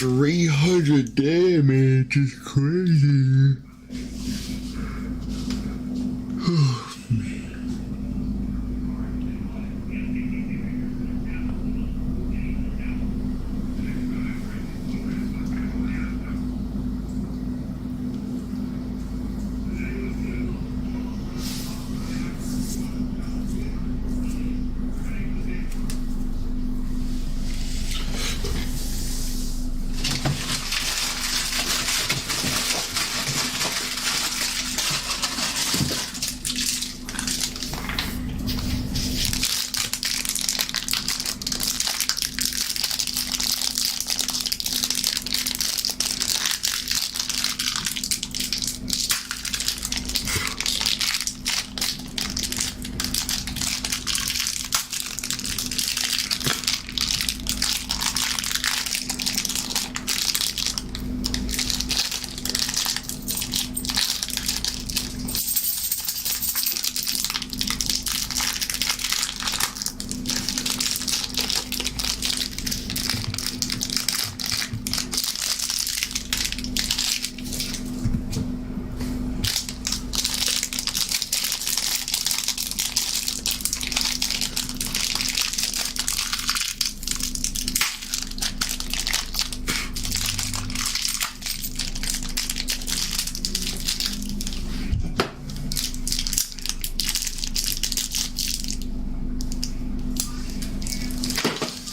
300 damage is crazy.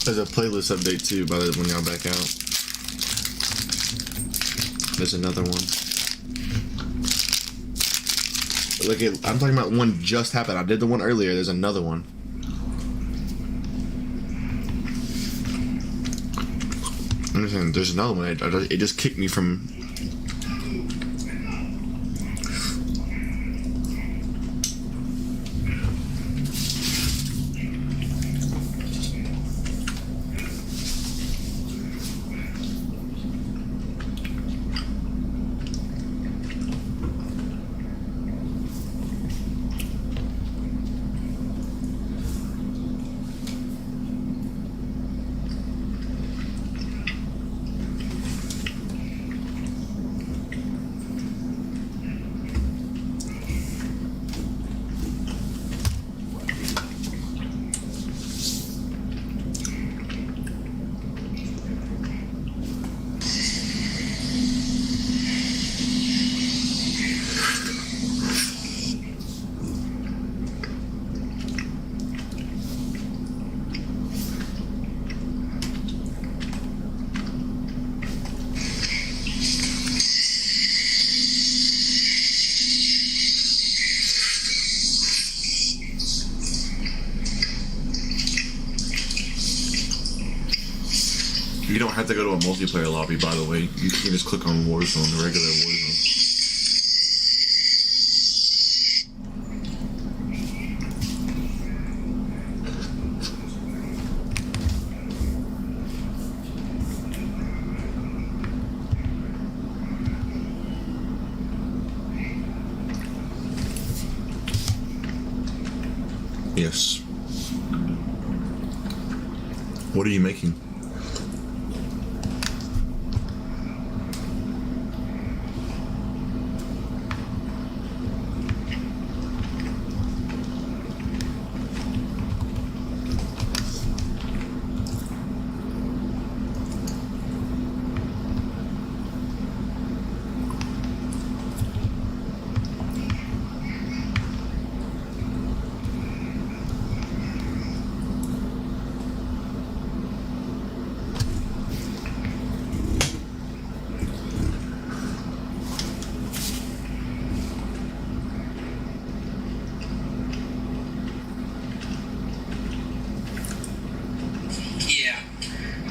There's a playlist update too by the when y'all back out. There's another one. Look at, I'm talking about one just happened. I did the one earlier. There's another one. I'm just saying, there's another one. It just kicked me from. You don't have to go to a multiplayer lobby, by the way. You can just click on Warzone, the regular Warzone. Yes. What are you making?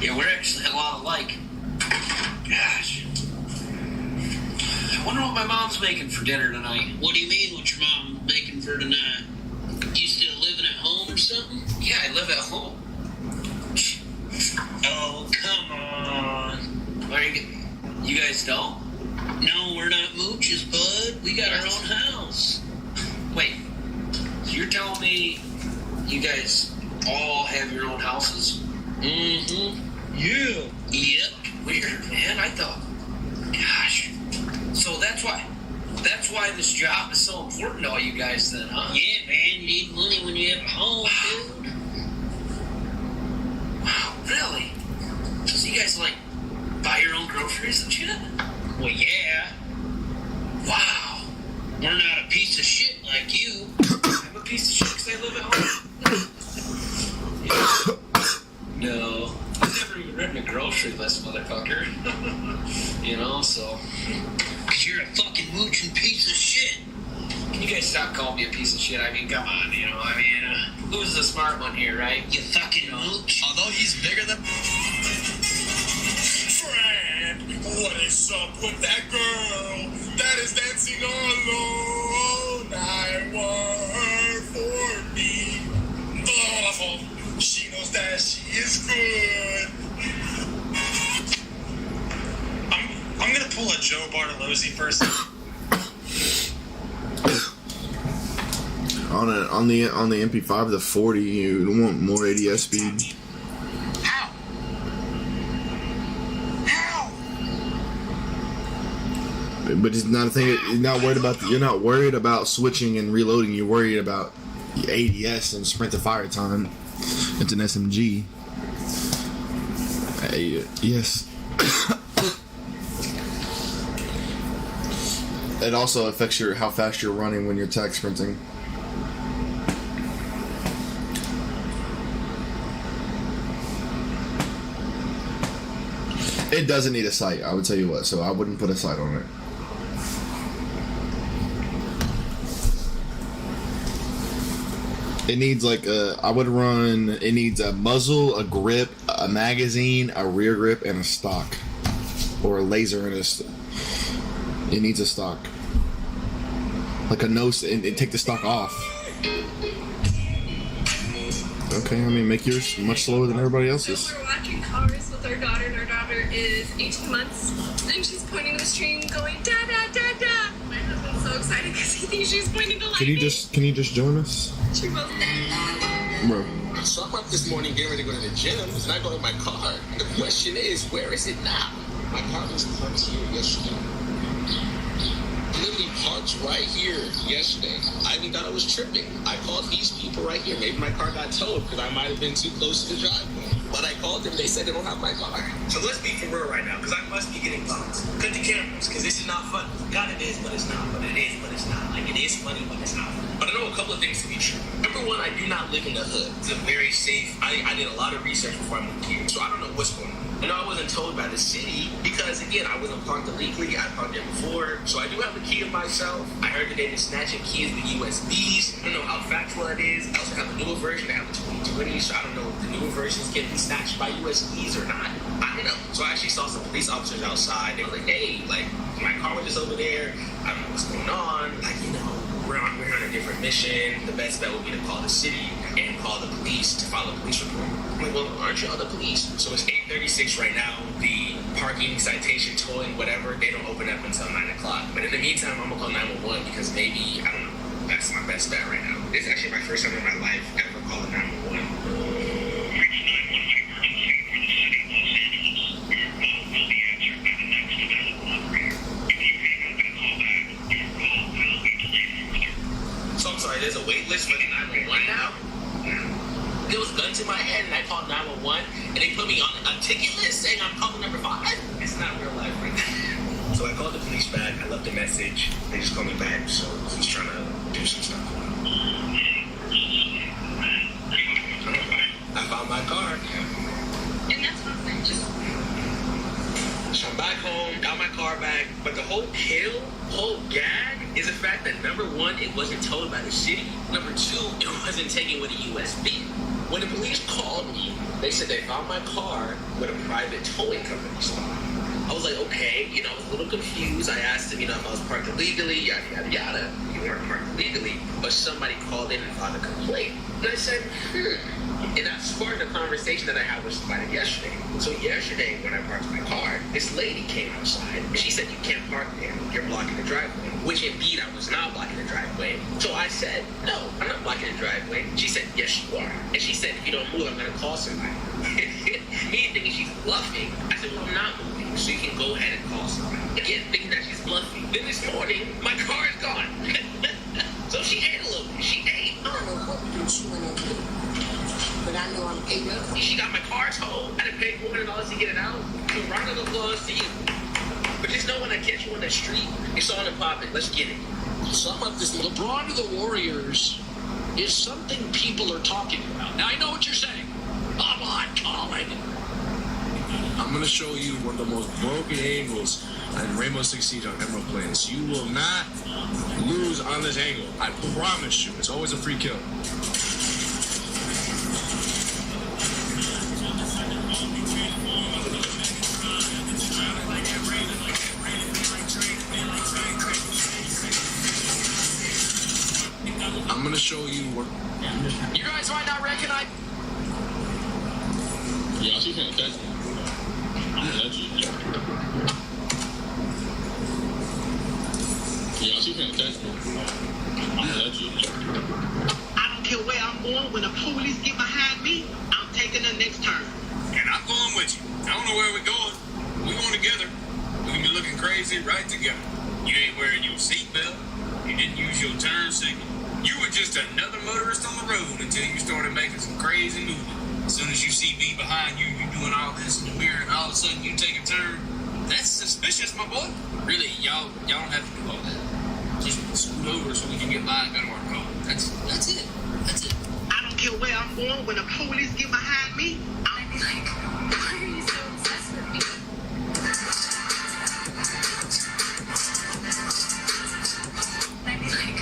Yeah, we're actually a lot alike. Gosh. I wonder what my mom's making for dinner tonight. What do you mean, what your mom making for tonight? You still living at home or something? Yeah, I live at home. Oh, come on. Are you guys don't? No, we're not mooches, bud. We got our own house. Wait, so you're telling me you guys all have your own houses? Mm-hmm. Yeah. Yep. weird, man. I thought, gosh. So that's why this job is so important to all you guys then, huh? Yeah, man, you need money when you have a home, dude. Wow, really? So you guys, like, buy your own groceries and shit? Well, yeah. Wow. We're not a piece of shit like you. I'm a piece of shit because I live at home. No. I've never even written a grocery list, motherfucker. You know, so... Because you're a fucking mooching piece of shit. Can you guys stop calling me a piece of shit? I mean, come on, you know, who's the smart one here, right? You fucking mooch. Although he's bigger than... Fred, what is up with that girl that is dancing alone? I want her for me. Oh, she knows that she is good. I'm gonna pull a Joe Bartolozzi person. On the MP5, the 40, you want more ADS speed. How? But it's not a thing. You're not worried about. You're not worried about switching and reloading. You're worried about the ADS and sprint to fire time. It's an SMG. Yes. It also affects how fast you're running when you're tag sprinting. It doesn't need a sight, I would tell you what, so I wouldn't put a sight on it. It needs it needs a muzzle, a grip, a magazine, a rear grip, and a stock. Or a laser and it needs a stock. Like a nose, and take the stock off. Okay, I mean, make yours much slower than everybody else's. So we're watching Cars with our daughter, and our daughter is 18 months, and she's pointing to the stream going, da, da, da, da. My husband's so excited because he thinks she's pointing to lightning. Can you just join us? She will. Bro. So I'm up this morning getting ready to go to the gym, and I go in my car. The question is, where is it now? My car was parked here yesterday. Literally parked right here yesterday. I even thought I was tripping. I called these people right here. Maybe my car got towed because I might have been too close to the driveway. But I called them. They said they don't have my car. So let's be for real right now, because I must be getting bumped. Cut the cameras, because this is not fun. God, it is, but it's not. But it is, but it's not. Like, it is funny, but it's not. But I know a couple of things to be true. Number one, I do not live in the hood. It's a very safe. I did a lot of research before I moved here, so I don't know what's going on. I know I wasn't told by the city because, again, I wasn't parked illegally. I parked there before. So I do have a key to myself. I heard that they've been snatching keys with USBs. I don't know how factual it is. I also have a newer version. I have the 2020, so I don't know if the newer versions can be snatched by USBs or not. I don't know. So I actually saw some police officers outside. They were like, hey, like, my car was just over there. I don't know what's going on. Like, you know, we're on a different mission. The best bet would be to call the city and call the police to file a police report. I'm like, well, aren't you other police? So it's 8:36 right now. The parking, citation, towing, whatever, they don't open up until 9 o'clock. But in the meantime, I'm gonna call 911 because maybe, I don't know, that's my best bet right now. This is actually my first time in my life ever calling 911. So I'm sorry, there's a wait list for the 911 now? There was a gun to my head and I called 911 and they put me on a ticket list saying I'm calling number 5. It's not real life right now. So I called the police back, I left a message, they just called me back, so he's trying to do some stuff. I found my car. And that's what I'm saying. Just So I'm back home, got my car back, but the whole gag is the fact that number one, it wasn't towed by the city. Number two, it wasn't taken with a USB. When the police called me, they said they found my car with a private towing company stop. I was like, okay, you know, I was a little confused. I asked them, you know, if I was parked illegally, yada, yada, yada. You weren't parked illegally, but somebody called in and filed a complaint. And I said, And that sparked a conversation that I had with somebody yesterday. So yesterday, when I parked my car, this lady came outside. And she said, you can't park there. You're blocking the driveway. Which indeed, I was not blocking the driveway. So I said, no, I'm not blocking the driveway. She said, yes, you are. And she said, if you don't move, I'm going to call somebody. Me thinking she's bluffing. I said, well, I'm not moving, so you can go ahead and call somebody. Again, thinking that she's bluffing. Then this morning, my car is gone. So she ate a little bit. She ate. I don't know what you chewing on me, but I know I'm ate up. She got my car towed. I didn't pay $400 to get it out. So round of applause to you. But just know when I catch you on the street, it's on and popping. Let's get it. Some of this LeBron to the Warriors is something people are talking about. Now, I know what you're saying. Come on, Colin. I'm going to show you one of the most broken angles in Rainbow Six Siege on Emerald Plains. You will not lose on this angle. I promise you. It's always a free kill. I'm going to show you what... You guys might not recognize... Yeah, she can't touch me. I'm gonna let you. Yeah, she can't touch me. I'm gonna let you. I don't care where I'm going. When the police get behind me, I'm taking the next turn. And I'm going with you. I don't know where we're going. We're going together. We're going to be looking crazy right together. You ain't wearing your seatbelt. You didn't use your turn signal. You were just another motorist on the road until you started making some crazy movement. As soon as you see me behind you, you doing all this in the mirror, and all of a sudden you take a turn. That's suspicious, my boy. Really, y'all don't have to do all that. Just scoot over so we can get by and go to our car. That's it. That's it. I don't care where I'm going. When the police get behind me, I'd be like, why are you so obsessed with me? I'd be like,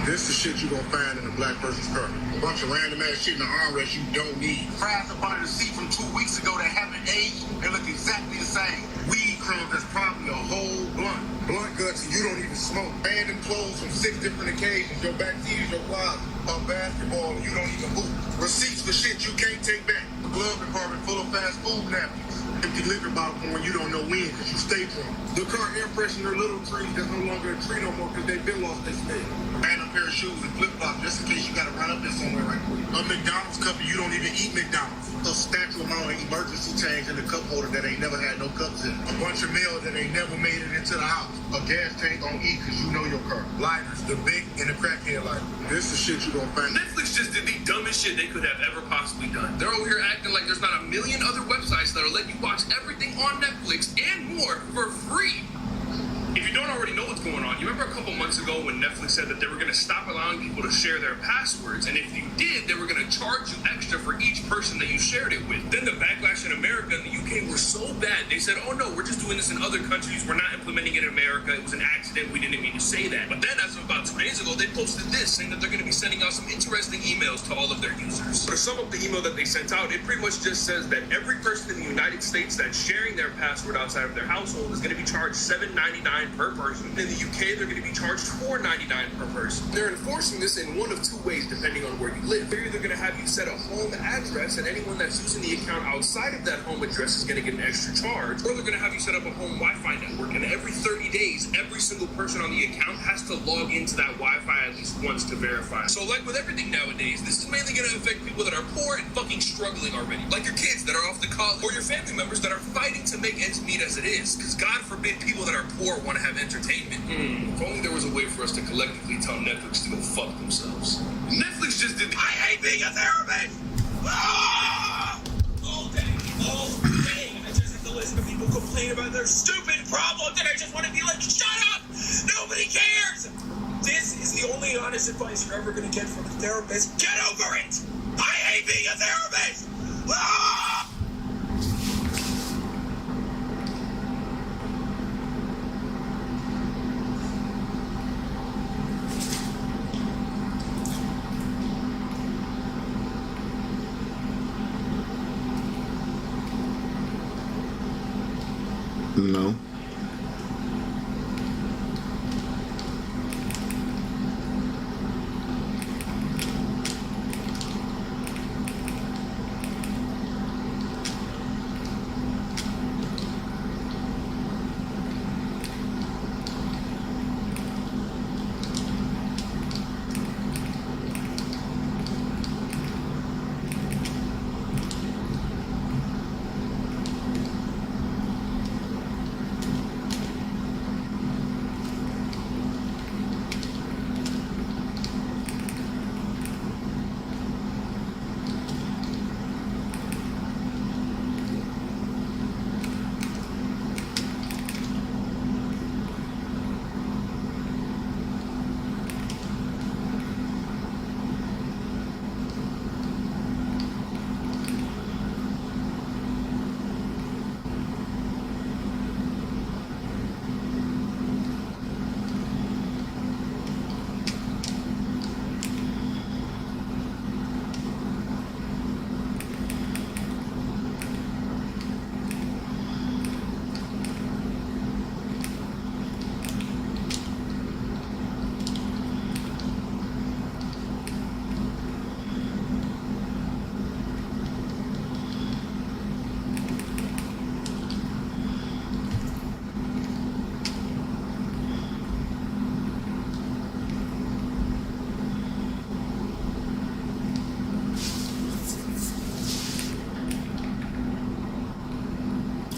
This is shit you gonna find in a black person's car. A bunch of random ass shit in the armrest you don't need. Fries up under the seat from 2 weeks ago that haven't aged and look exactly the same. Weed crumbs that's probably a whole blunt. Blunt guts and you don't even smoke. Random clothes from 6 different occasions. Your back seat is your closet. A basketball and you don't even hoop. Receipts for shit you can't take back. A glove compartment full of fast food napkins. Empty liquor bottle from when you don't know when because you stay drunk. The car air freshener little trees that's no longer a tree no more because they've been lost their smell. Random pair of shoes and flip-flops just in case you gotta run up there somewhere right quick. A McDonald's cup and you don't even eat McDonald's. A statue amount of emergency tanks in the cup holder that ain't never had no cups in it. A bunch of mail that ain't never made it into the house. A gas tank on E because you know your car. Lighters, the big and the crackhead lighter. This is shit you gonna find. Netflix just did the dumbest shit they could have ever possibly done. They're over here acting like there's not a million other websites that'll let you watch everything on Netflix and more for free. If you don't already know what's going on, you remember a couple months ago when Netflix said that they were going to stop allowing people to share their passwords, and if you did, they were going to charge you extra for each person that you shared it with. Then the backlash in America and the UK were so bad, they said, oh no, we're just doing this in other countries, we're not implementing it in America, it was an accident, we didn't mean to say that. But then, as of about 2 days ago, they posted this, saying that they're going to be sending out some interesting emails to all of their users. To sum up the email that they sent out, it pretty much just says that every person in the United States that's sharing their password outside of their household is going to be charged $7.99 per person. In the UK, they're going to be charged $4.99 per person. They're enforcing this in one of two ways, depending on where you live. They're either going to have you set a home address, and anyone that's using the account outside of that home address is going to get an extra charge, or they're going to have you set up a home Wi-Fi network, and every 30 days, every single person on the account has to log into that Wi-Fi at least once to verify. So like with everything nowadays, this is mainly going to affect people that are poor and fucking struggling already. Like your kids that are off to college, or your family members that are fighting to make ends meet as it is. Because God forbid people that are poor want to have entertainment. If only there was a way for us to collectively tell Netflix to go fuck themselves. Netflix just did. I hate being a therapist! Ah! all day. I just have to listen to people complain about their stupid problems, and I just want to be like, shut up! Nobody cares! This is the only honest advice you're ever going to get from a therapist. Get over it! I hate being a therapist! Ah! No.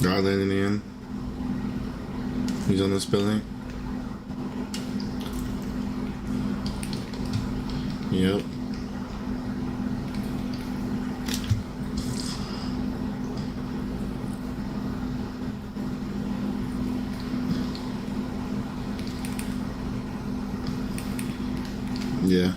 Got that in the end. He's on this building. Yep. Yeah.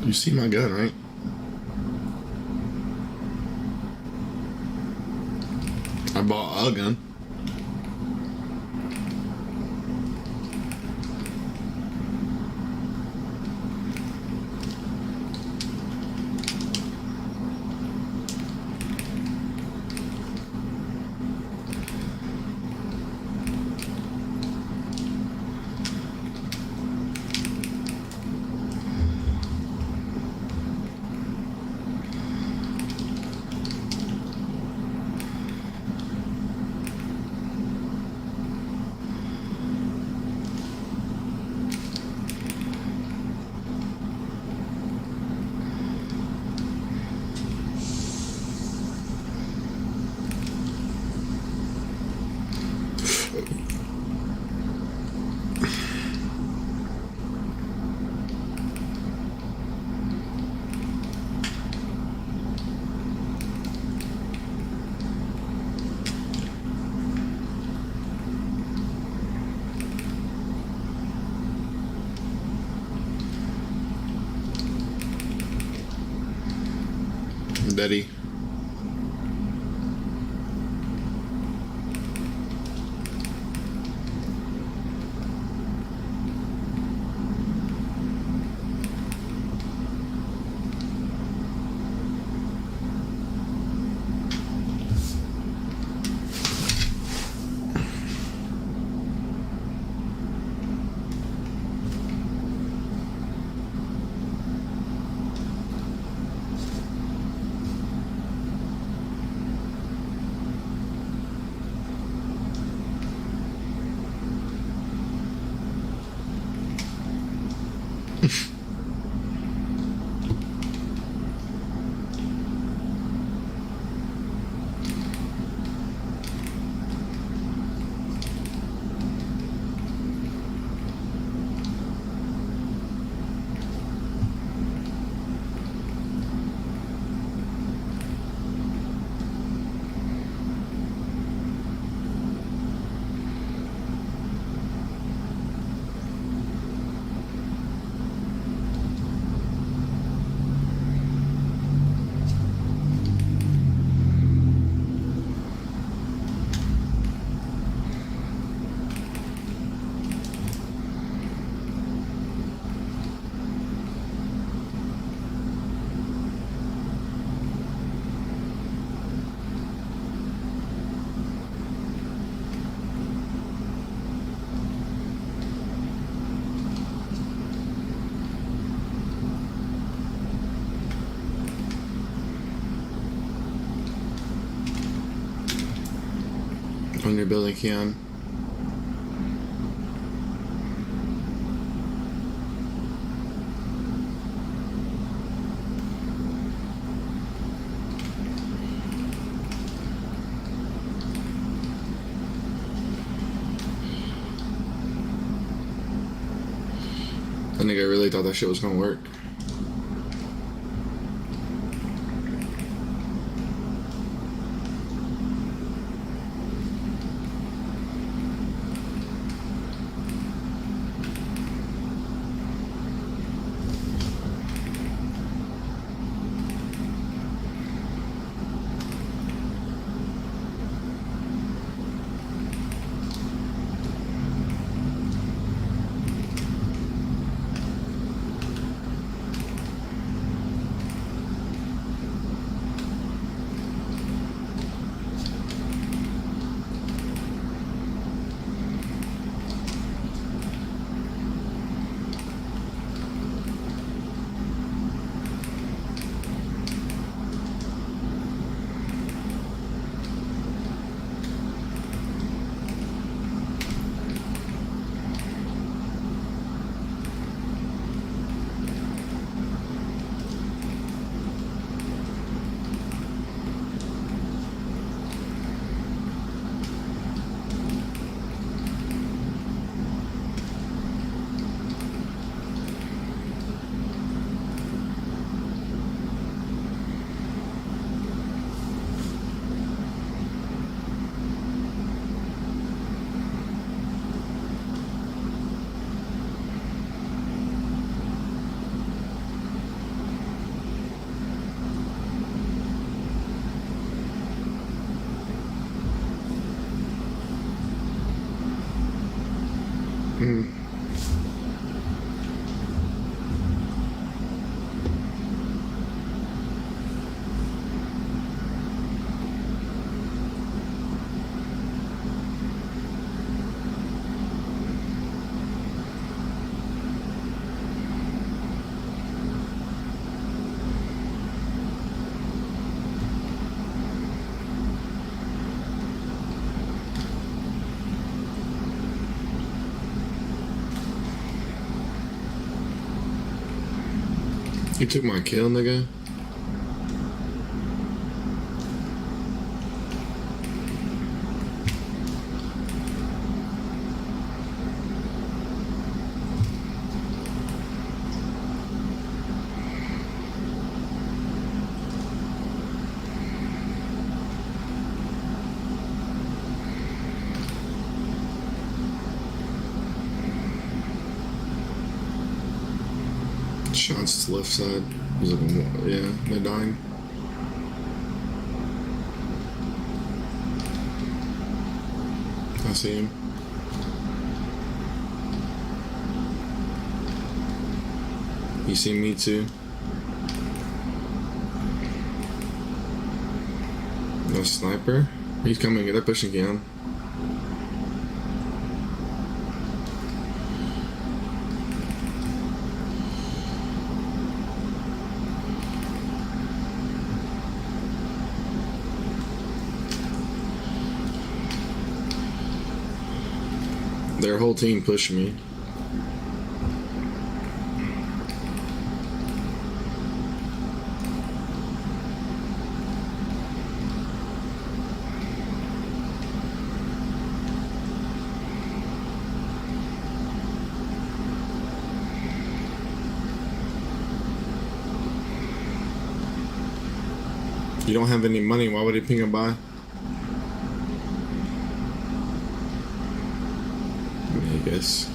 You see my gun, right? I bought a gun. Betty. On your building, Keon. nigga really thought that shit was gonna work. You took my kill, nigga. Shots to the left side. He's looking, yeah, they're dying. I see him. You see me too? No sniper? He's coming, they're pushing down. Their whole team pushed me. You don't have any money, why would he ping a buy? I guess.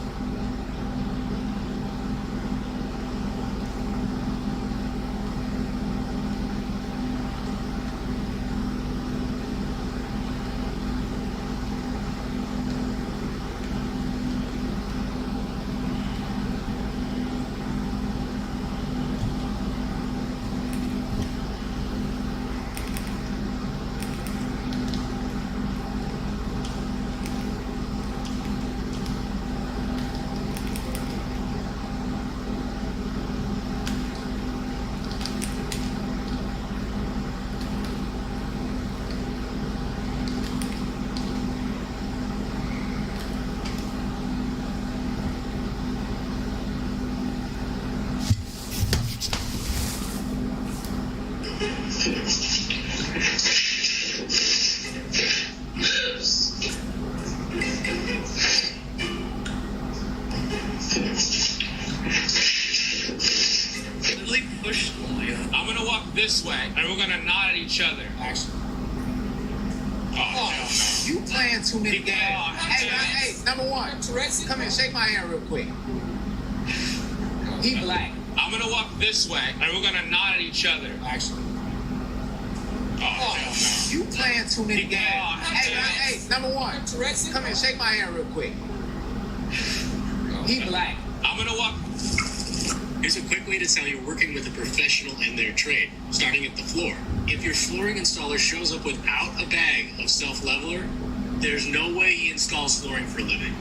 each other. Action. Oh, you playing too many games. Hey, number one, come here, shake my hand real quick. He black. I'm gonna walk this way, and we're gonna nod at each other. Action. Oh, you playing too many games. Hey, number one, come here, shake my hand real quick. He black. I'm gonna walk. Here's a quick way to tell you're working with a professional in their trade, starting at the floor. If your flooring installer shows up without a bag of self-leveler, there's no way he installs flooring for a living.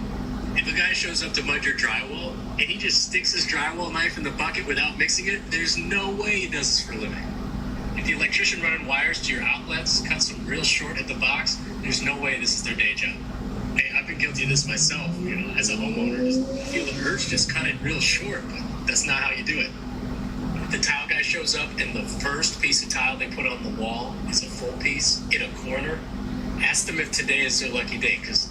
If a guy shows up to mud your drywall and he just sticks his drywall knife in the bucket without mixing it, there's no way he does this for a living. If the electrician running wires to your outlets cuts them real short at the box, there's no way this is their day job. Hey, I've been guilty of this myself, as a homeowner. Just feel the urge to just cut it real short, but that's not how you do it. If the tile guy shows up and the first piece of tile they put on the wall is a full piece in a corner, ask them if today is their lucky day, because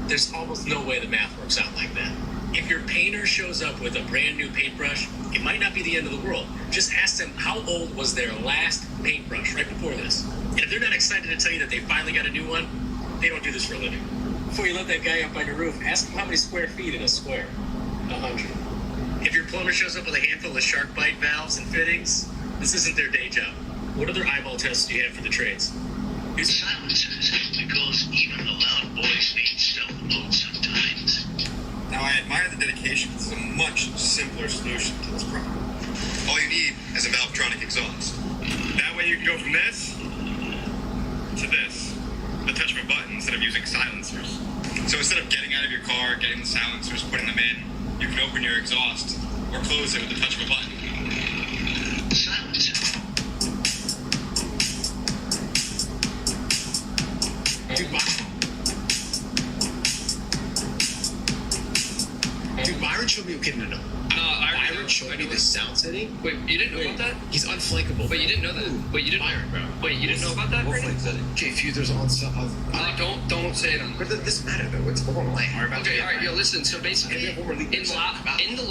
there's almost no way the math works out like that. If your painter shows up with a brand new paintbrush, it might not be the end of the world. Just ask them how old was their last paintbrush right before this. And if they're not excited to tell you that they finally got a new one, they don't do this for a living. Before you let that guy up on your roof, ask him how many square feet in a square. 100. If your plumber shows up with a handful of shark bite valves and fittings, this isn't their day job. What other eyeball tests do you have for the trades? Here's silencers, because even the loud boys need stealth mode sometimes. Now, I admire the dedication. This is a much simpler solution to this problem. All you need is a Valvetronic exhaust. That way you can go from this to this. The touch of a button instead of using silencers. So instead of getting out of your car, getting the silencers, putting them in, you can open your exhaust or close it with the touch of a button. Silencer. Dude, Byron showed me. Okay, no. Byron showed me this sound setting. Wait, you didn't know about that? He's unflankable. Wait, you didn't know that? Wait, you didn't. Byron, bro. Wait, you didn't know about that? What flake setting? Okay, Fuser's on stuff. Don't say it on. But this matter though. It's all on. Okay, all right. Yo, listen. So basically, in the